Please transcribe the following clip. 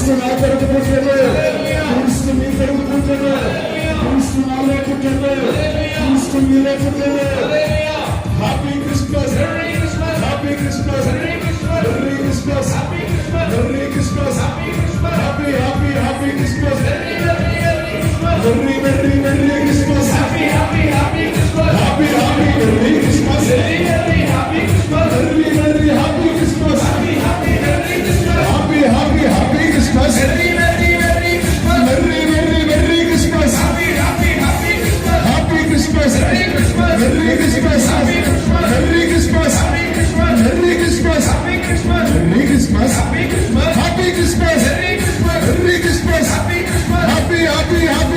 క్రీస్తు నా కొరకు పుట్టాడు, క్రీస్తు మీ కొరకు పుట్టాడు, క్రీస్తు నాలో పుట్టాడు, క్రీస్తు మీలో పుట్టాడు. Happy Christmas, happy Christmas, merry Christmas, merry Christmas, happy happy happy Christmas, merry merry merry Christmas, happy happy happy Christmas, happy happy merry Christmas, merry happy Christmas, merry merry happy Christmas, happy happy merry Christmas, happy happy happy Christmas, merry merry merry Christmas, merry merry merry Christmas, happy happy happy Christmas, happy Christmas, merry Christmas, merry Christmas, happy Christmas, merry Christmas, happy Christmas, merry Christmas, happy Christmas, merry Christmas, happy Christmas, happy Christmas, merry Christmas, merry Christmas, happy Christmas, happy happy happy